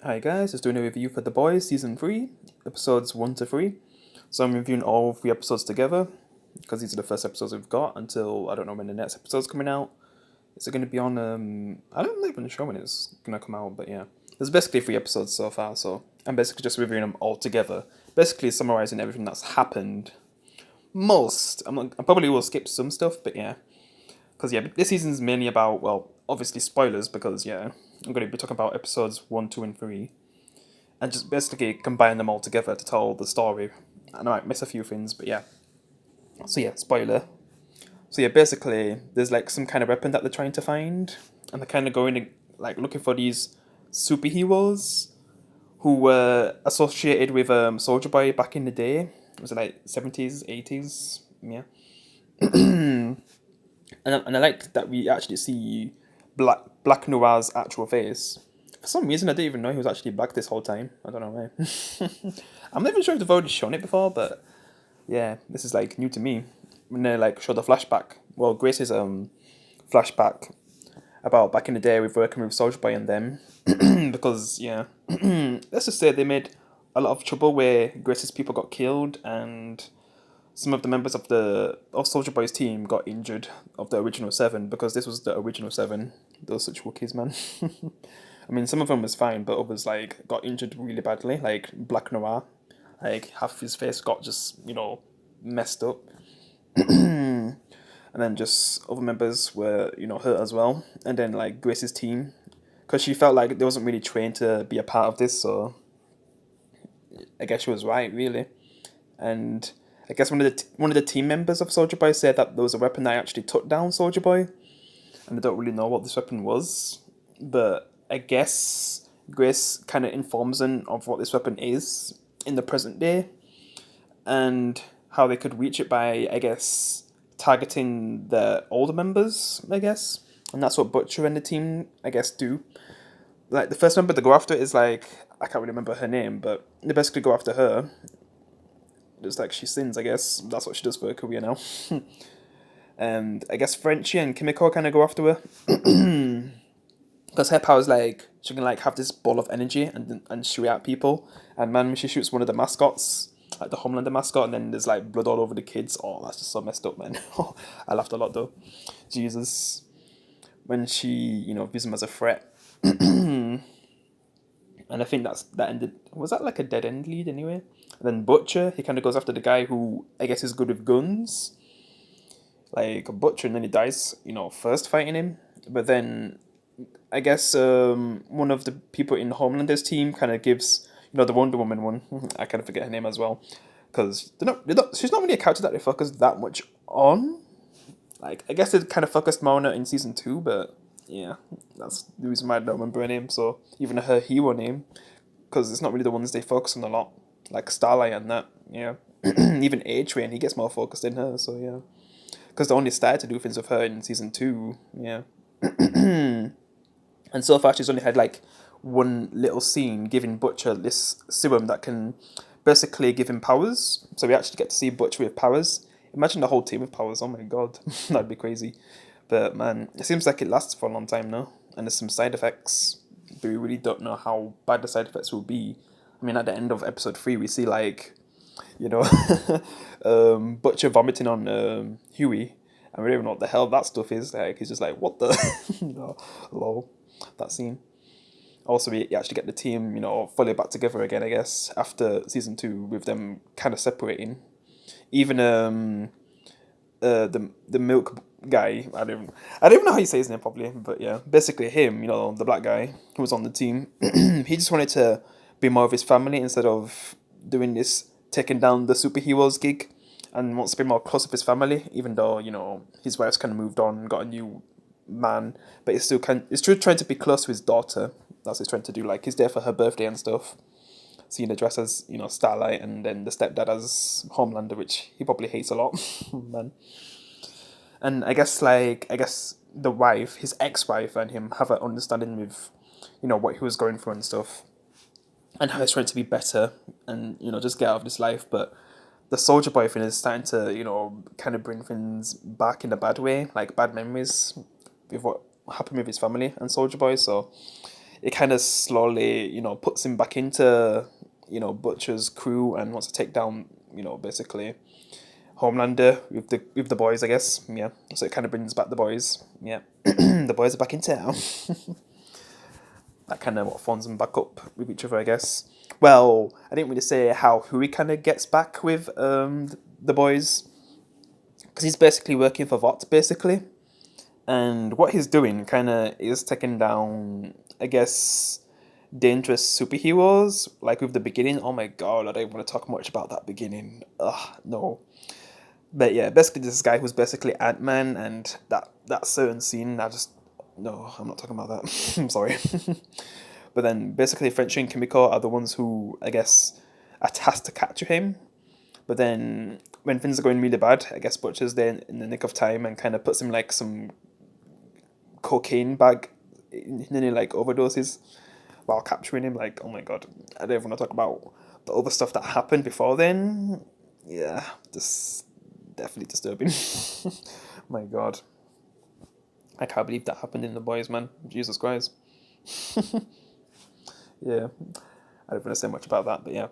Hi guys, just doing a review for The Boys Season 3, episodes 1 to 3. So I'm reviewing all 3 episodes together, because these are the first episodes we've got until I don't know when the next episode's coming out. Is it going to be on, I don't even sure when it's going to come out, but yeah. There's basically 3 episodes so far, so I'm basically just reviewing them all together. Basically summarizing everything that's happened. I probably will skip some stuff, but yeah. Because yeah, this season's mainly about, well, obviously spoilers, because yeah, I'm going to be talking about episodes 1, 2, and 3 and just basically combine them all together to tell the story. And I might miss a few things, but yeah. So yeah, spoiler. So yeah, basically, there's like some kind of weapon that they're trying to find, and they're kind of going to, like looking for these superheroes who were associated with Soldier Boy back in the day. Was it like 70s, 80s? Yeah. And I like that we actually see Black Noir's actual face. For some reason, I didn't even know he was actually black this whole time. I don't know why. I'm not even sure if they've already shown it before, but yeah, this is like new to me. When they like show the flashback, well, Grace's flashback about back in the day with working with Soldier Boy and them, because yeah, let's just say they made a lot of trouble where Grace's people got killed and some of the members of Soldier Boy's team got injured of the original seven because this was the original seven. Those such Wookiees, man. I mean, some of them was fine, but others like got injured really badly. Like Black Noir, like half of his face got just messed up, and then just other members were hurt as well. And then like Grace's team, because she felt like they wasn't really trained to be a part of this, so I guess she was right, really. And I guess one of the team members of Soldier Boy said that there was a weapon that actually took down Soldier Boy, and I don't really know what this weapon was, but I guess Grace kind of informs them of what this weapon is in the present day, and how they could reach it by, I guess, targeting the older members, I guess, and that's what Butcher and the team, I guess, do. Like the first member to go after it is like I can't really remember her name, but they basically go after her. It's like she sins, I guess. That's what she does for her career now. And I guess Frenchie and Kimiko kind of go after her. Because her power's like, she can like have this ball of energy and shoot at people. And man, when she shoots one of the mascots, like the Homelander mascot, and then there's like blood all over the kids. Oh, that's just so messed up, man. I laughed a lot though. Jesus. When she, views him as a threat. And I think that ended. Was that like a dead end lead anyway? And then Butcher, he kind of goes after the guy who I guess is good with guns, like a Butcher, and then he dies. First fighting him, but then I guess one of the people in Homelander's team kind of gives the Wonder Woman one. I kind of forget her name as well, because she's not really a character that they focus that much on. Like I guess they kind of focused more on her in season 2, but yeah, that's the reason why I don't remember her name. So even her hero name, because it's not really the ones they focus on a lot, like Starlight and that. Yeah, even A Train, he gets more focused in her. So yeah, because they only started to do things with her in season 2. Yeah, and so far she's only had like one little scene giving Butcher this serum that can basically give him powers. So we actually get to see Butcher with powers. Imagine the whole team with powers. Oh my god, that'd be crazy. But man, it seems like it lasts for a long time now, and there's some side effects. But we really don't know how bad the side effects will be. I mean, at the end of episode 3, we see like, you know, Butcher vomiting on Huey, and we don't even know what the hell that stuff is. Like, he's just like, what the, no, lol, that scene. Also, we actually get the team, fully back together again, I guess, after season 2, with them kind of separating. Even the milk guy. I don't even know how you say his name properly, but yeah, basically him. The black guy who was on the team. He just wanted to be more of his family instead of doing this taking down the superheroes gig, and wants to be more close with his family. Even though his wife's kind of moved on, got a new man, but he's still trying to be close to his daughter. That's what he's trying to do. Like he's there for her birthday and stuff. Seeing the dress as Starlight, and then the stepdad as Homelander, which he probably hates a lot, man. And I guess the wife, his ex-wife, and him have an understanding with, what he was going through and stuff, and how he's trying to be better and just get out of this life. But the Soldier Boy thing is starting to kind of bring things back in a bad way, like bad memories with what happened with his family and Soldier Boy. So it kind of slowly, puts him back into, Butcher's crew and wants to take down, basically Homelander with the boys, I guess. Yeah. So it kind of brings back the boys. Yeah. The boys are back in town. That kind of what forms them back up with each other, I guess. Well, I didn't really say how Hui kind of gets back with the boys, because he's basically working for Vought, basically. And what he's doing kind of is taking down, I guess, dangerous superheroes. Like with the beginning, oh my god, I don't want to talk much about that beginning. Ugh, no. But yeah, basically this guy who's basically Ant-Man, and that certain scene, I just, no, I'm not talking about that. I'm sorry. But then basically Frenchie and Kimiko are the ones who, I guess, are tasked to capture him. But then when things are going really bad, I guess Butcher's there in the nick of time and kind of puts him like some cocaine bag, and then he like overdoses while capturing him. Like, oh my god, I don't even want to talk about the other stuff that happened before then. Yeah, just definitely disturbing. My god, I can't believe that happened in The Boys, man. Jesus Christ. Yeah, I don't want to say much about that, but yeah.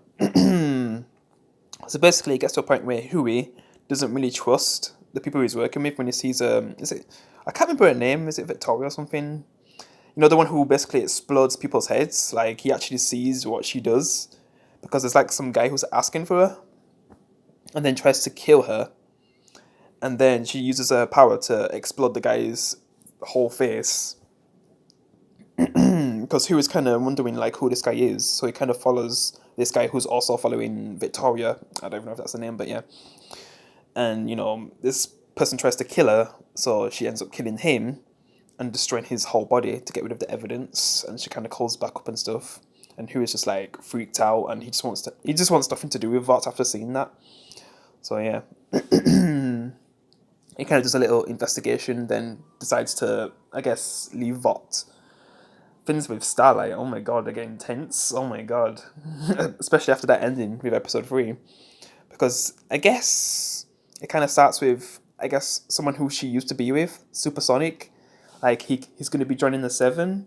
So basically, it gets to a point where Hui doesn't really trust the people he's working with when he sees is it, I can't remember her name. Is it Victoria or something? The one who basically explodes people's heads. Like he actually sees what she does, because there's like some guy who's asking for her, and then tries to kill her, and then she uses her power to explode the guy's whole face. Because he was kind of wondering like who this guy is, so he kind of follows this guy who's also following Victoria. I don't even know if that's the name, but yeah. And this person tries to kill her, so she ends up killing him and destroying his whole body to get rid of the evidence. And she kind of calls back up and stuff. And Hugh is just like freaked out, and he just wants nothing to do with Vought after seeing that. So yeah, he kind of does a little investigation, then decides to, I guess, leave Vought. Things with Starlight, oh my god, they're getting tense. Oh my god, especially after that ending with episode 3, because I guess it kind of starts with, I guess, someone who she used to be with, Supersonic. Like he's going to be joining the Seven,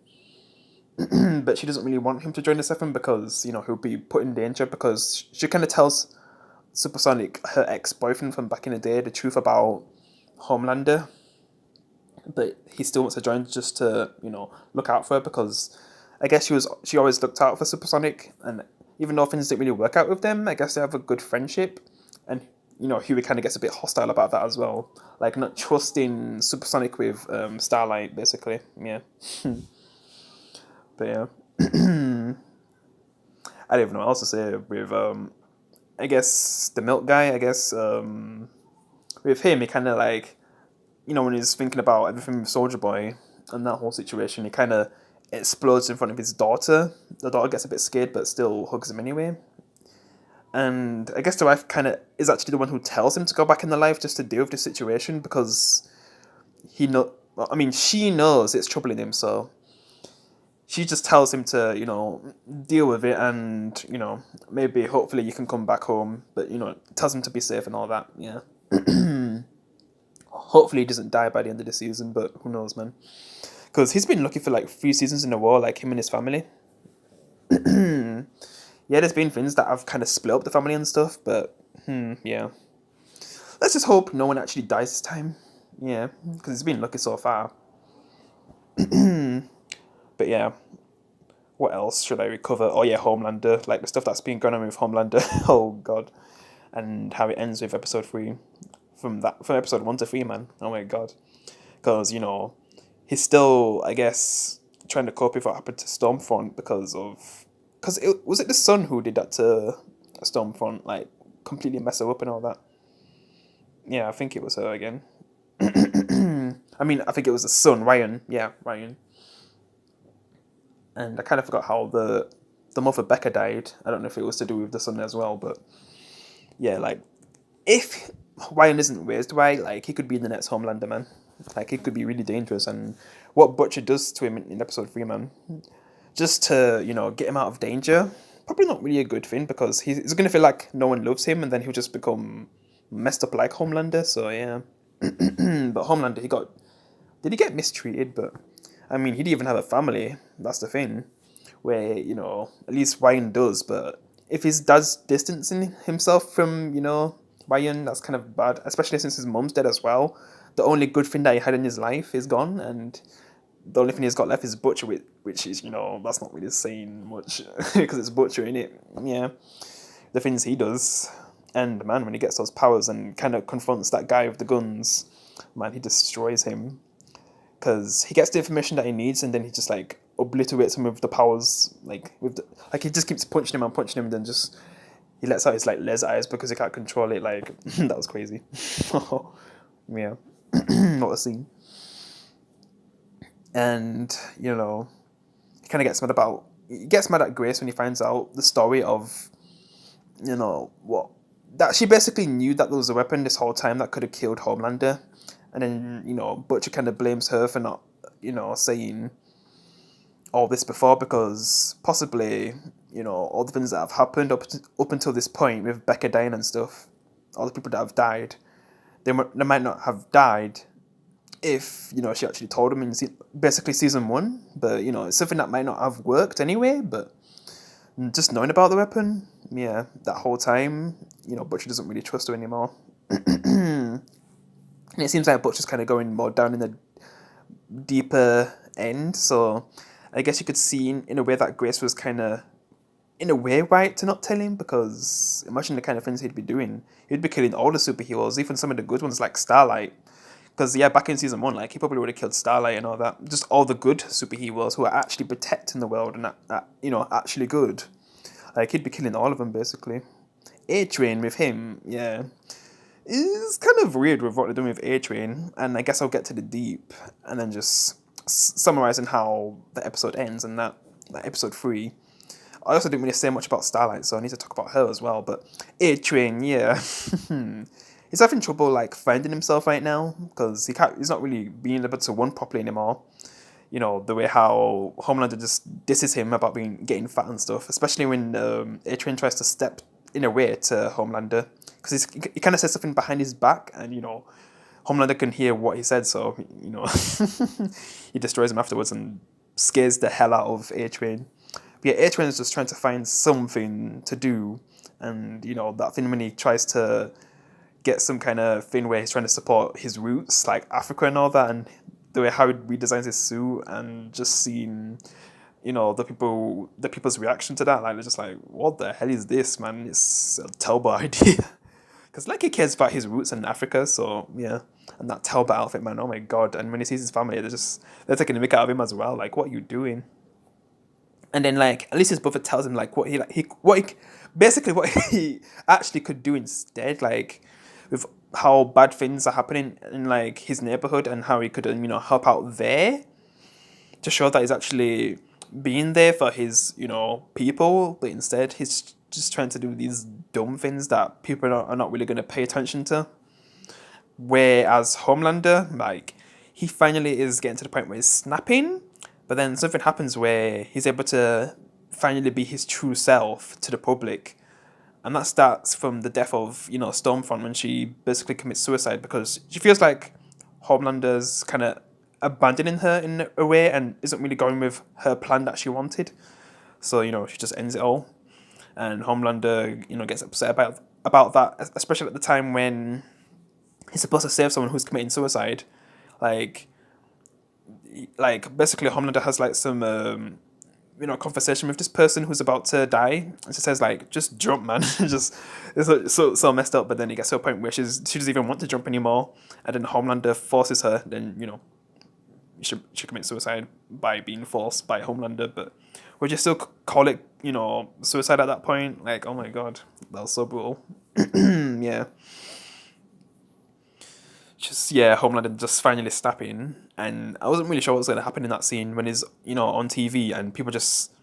but she doesn't really want him to join the Seven because he'll be put in danger, because she kind of tells Supersonic, her ex-boyfriend from back in the day, the truth about Homelander, but he still wants to join just to look out for her, because I guess she always looked out for Supersonic, and even though things didn't really work out with them, I guess they have a good friendship, and Huey kind of gets a bit hostile about that as well, like not trusting Supersonic with Starlight, basically. Yeah. But yeah, I don't even know what else to say with I guess the milk guy. I guess with him, he kind of like when he's thinking about everything with Soldier Boy and that whole situation, he kind of explodes in front of his daughter. The daughter gets a bit scared, but still hugs him anyway. And I guess the wife kind of is actually the one who tells him to go back in the life just to deal with the situation, because she knows it's troubling him, so she just tells him to, deal with it, and, maybe hopefully you can come back home, but, tells him to be safe and all that, yeah. Hopefully he doesn't die by the end of the season, but who knows, man. Because he's been lucky for like 3 seasons in a row, like him and his family. Yeah, there's been things that have kind of split up the family and stuff, but, yeah. Let's just hope no one actually dies this time. Yeah, because he's been lucky so far. But yeah, what else should I recover? Oh yeah, Homelander, like the stuff that's been going on with Homelander. Oh god, and how it ends with episode 3, from episode 1 to 3, man. Oh my god, because he's still, I guess, trying to cope with what happened to Stormfront, because it was the Sun who did that to Stormfront, like completely mess her up and all that. Yeah, I think it was her again. I think it was the Sun, Ryan. Yeah, Ryan. And I kind of forgot how the mother Becca died. I don't know if it was to do with the Sun as well, but yeah, like if Ryan isn't raised right, like he could be the next Homelander, man. Like it could be really dangerous, and what Butcher does to him in episode 3, man, just to get him out of danger, probably not really a good thing, because he's gonna feel like no one loves him, and then he'll just become messed up like Homelander. So yeah, but Homelander, did he get mistreated? But he didn't even have a family. That's the thing. where, at least Ryan does, but if his dad's distancing himself from, Ryan, that's kind of bad, especially since his mom's dead as well. The only good thing that he had in his life is gone, and the only thing he's got left is Butcher, which is, that's not really saying much because it's Butcher, in it. Yeah, the things he does. And man, when he gets those powers and kind of confronts that guy with the guns, man, he destroys him because he gets the information that he needs, and then he just like obliterates him with the powers, like he just keeps punching him, and then just he lets out his like laser eyes because he can't control it. Like that was crazy. Yeah, what a scene. And he kind of gets mad at Grace when he finds out the story of what that she basically knew that there was a weapon this whole time that could have killed Homelander, and then Butcher kind of blames her for not saying all this before, because possibly all the things that have happened up until this point with Becca dying and stuff, all the people that have died, they might not have died if she actually told him in basically season one, but it's something that might not have worked anyway. But just knowing about the weapon, yeah, that whole time, Butcher doesn't really trust her anymore. And it seems like Butcher's kind of going more down in the deeper end, so I guess you could see in a way that Grace was kind of, in a way, right to not tell him, because imagine the kind of things he'd be doing. He'd be killing all the superheroes, even some of the good ones like Starlight. Because, yeah, back in season one, like, he probably would have killed Starlight and all that. Just all the good superheroes who are actually protecting the world and, actually good. Like, he'd be killing all of them, basically. A-Train with him, yeah, is kind of weird with what they're doing with A-Train. And I guess I'll get to the deep and then just summarising how the episode ends and that episode 3. I also didn't really say much about Starlight, so I need to talk about her as well. But A-Train, yeah. He's having trouble like finding himself right now because he's not really being able to run properly anymore. The way how Homelander just disses him about getting fat and stuff, especially when A-Train tries to step in a way to Homelander, because he kind of says something behind his back, and Homelander can hear what he said, so he destroys him afterwards and scares the hell out of A-Train. But yeah, A-Train is just trying to find something to do, and that thing when he tries to get some kind of thing where he's trying to support his roots, like Africa and all that, and the way how he redesigns his suit, and just seeing, the people's reaction to that, like they're just like, what the hell is this, man? It's a Telba idea. Because like he cares about his roots in Africa, so yeah. And that Telba outfit, man, oh my god. And when he sees his family, they're taking a mick out of him as well. Like, what are you doing? And then like at least his brother tells him like what he actually could do instead, like with how bad things are happening in like his neighborhood, and how he could help out there to show that he's actually being there for his people. But instead he's just trying to do these dumb things that people are not really going to pay attention to. Whereas Homelander, like, he finally is getting to the point where he's snapping, but then something happens where he's able to finally be his true self to the public. And that starts from the death of, Stormfront, when she basically commits suicide because she feels like Homelander's kind of abandoning her in a way and isn't really going with her plan that she wanted. So, she just ends it all. And Homelander, gets upset about that, especially at the time when he's supposed to save someone who's committing suicide. Like basically Homelander has like some conversation with this person who's about to die, and she says like, just jump, man. Just it's so messed up. But then it gets to a point where she doesn't even want to jump anymore, and then Homelander forces her. Then she commits suicide by being forced by Homelander. But would you still call it suicide at that point? Like, oh my god, that was so brutal. Yeah. Just yeah, Homelander just finally snapping, and I wasn't really sure what was going to happen in that scene when he's on TV and people just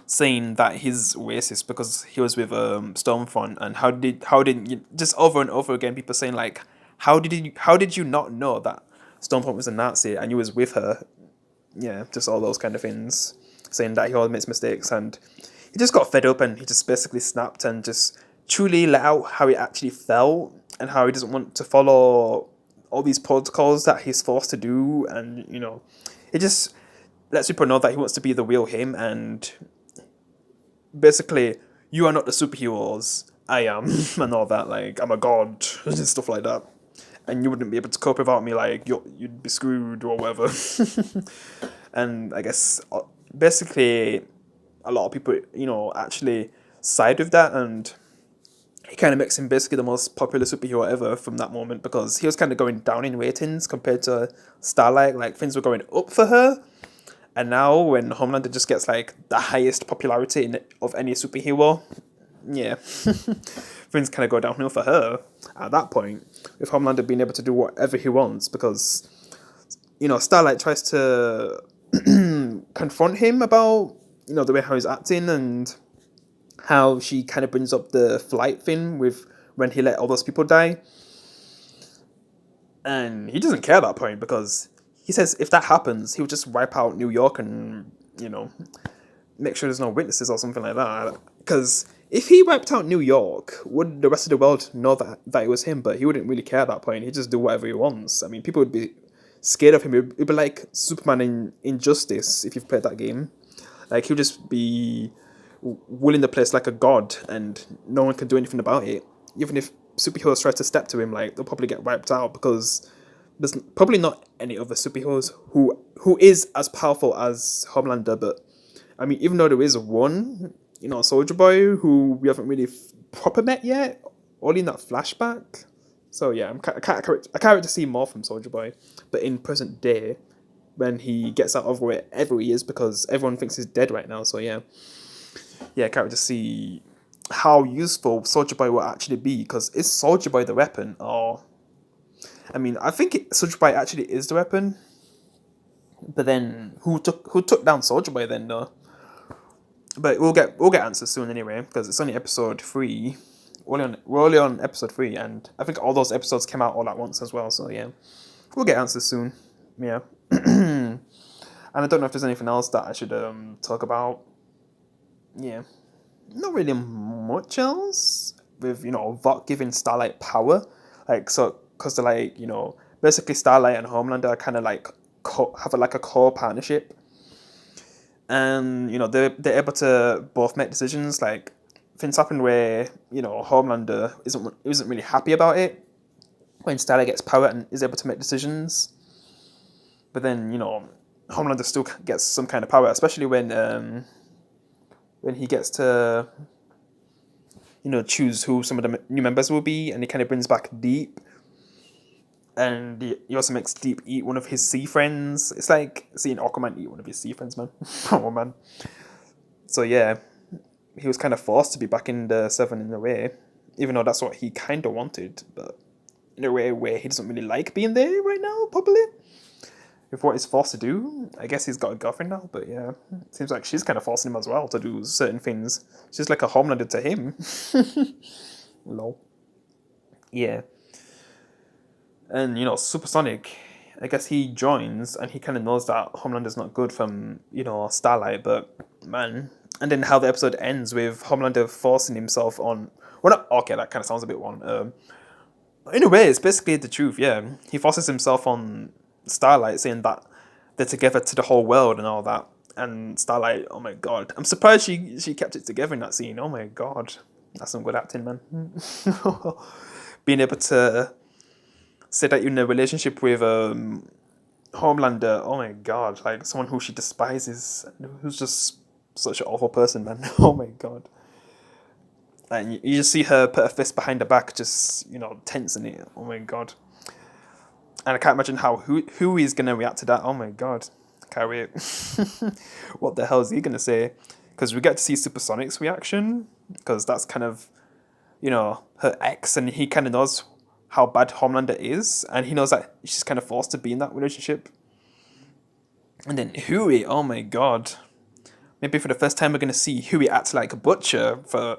saying that he's racist because he was with Stormfront, and how did you, just over and over again people saying like, how did you not know that Stormfront was a Nazi and you was with her? Yeah, just all those kind of things, saying that he always makes mistakes, and he just got fed up and he just basically snapped and just truly let out how he actually felt and how he doesn't want to follow all these protocols that he's forced to do, and it just lets people know that he wants to be the real him, and basically, you are not the superheroes. I am, and all that. Like, I'm a god and stuff like that. And you wouldn't be able to cope without me. Like, you'd be screwed or whatever. And I guess basically, a lot of people, actually side with that, and it kind of makes him basically the most popular superhero ever from that moment because he was kind of going down in ratings compared to Starlight. Like, things were going up for her. And now, when Homelander just gets like the highest popularity of any superhero, yeah, things kind of go downhill for her at that point. With Homelander being able to do whatever he wants, because Starlight tries to confront him about the way how he's acting and how she kind of brings up the flight thing with when he let all those people die, and he doesn't care at that point because he says if that happens, he'll just wipe out New York and make sure there's no witnesses or something like that. Because if he wiped out New York, would the rest of the world know that it was him? But he wouldn't really care at that point. He'd just do whatever he wants. I mean, people would be scared of him. It'd be like Superman in Injustice, if you've played that game. Like, he'll just be ruling the place like a god, and no one can do anything about it. Even if superheroes try to step to him, like, they'll probably get wiped out because there's probably not any other superheroes who is as powerful as Homelander. But I mean, even though there is one, Soldier Boy, who we haven't really proper met yet, only in that flashback. So yeah, I can't wait to see more from Soldier Boy. But in present day, when he gets out of wherever he is, because everyone thinks he's dead right now. So yeah, I can't wait to see how useful Soldier Boy will actually be. Because is Soldier Boy the weapon, or I mean, I think Soldier Boy actually is the weapon. But then who took down Soldier Boy then though? But we'll get answers soon anyway, because it's only episode 3. We're only on episode 3, and I think all those episodes came out all at once as well. So yeah, we'll get answers soon. Yeah, and I don't know if there's anything else that I should talk about. Yeah, not really much else with Vought giving Starlight power, like, so because they're like basically Starlight and Homelander are kind of like have a core partnership. And they're able to both make decisions. Like, things happen where Homelander isn't really happy about it when Starlight gets power and is able to make decisions. But then Homelander still gets some kind of power, especially when he gets to choose who some of the new members will be, and he kind of brings back Deep. And he also makes Deep eat one of his sea friends. It's like seeing Aquaman eat one of his sea friends, man. Oh, man. So, yeah, he was kind of forced to be back in the Seven in a way, even though that's what he kind of wanted, but in a way where he doesn't really like being there right now, probably. With what he's forced to do, I guess he's got a girlfriend now, but yeah, it seems like she's kind of forcing him as well to do certain things. She's like a Homelander to him. Lol. Yeah. And Supersonic, I guess he joins and he kind of knows that Homelander's not good from Starlight, but man, and then how the episode ends with Homelander forcing himself on. Well, not okay. That kind of sounds a bit one. In a way, it's basically the truth. Yeah, he forces himself on Starlight, saying that they're together to the whole world and all that. And Starlight, oh my god, I'm surprised she kept it together in that scene. Oh my god, that's some good acting, man. Being able to say that you're in a relationship with Homelander, oh my god, like someone who she despises, who's just such an awful person, man. Oh my god. And you just see her put her fist behind her back, just, tensing it. Oh my god. And I can't imagine how who is going to react to that. Oh my god. Can't wait. What the hell is he going to say? Because we get to see Supersonic's reaction, because that's kind of, her ex, and he kind of knows how bad Homelander is, and he knows that she's kind of forced to be in that relationship. And then Huey, oh my god. Maybe for the first time we're going to see Huey act like a butcher for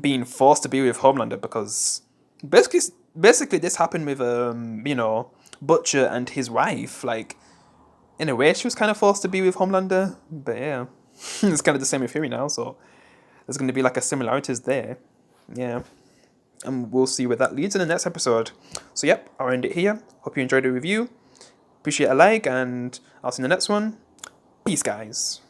being forced to be with Homelander, because basically this happened with Butcher and his wife. Like, in a way she was kind of forced to be with Homelander, but yeah. It's kind of the same with Huey now, so there's going to be like a similarities there. Yeah. And we'll see where that leads in the next episode. So yep, I'll end it here. Hope you enjoyed the review. Appreciate a like, and I'll see you in the next one. Peace, guys.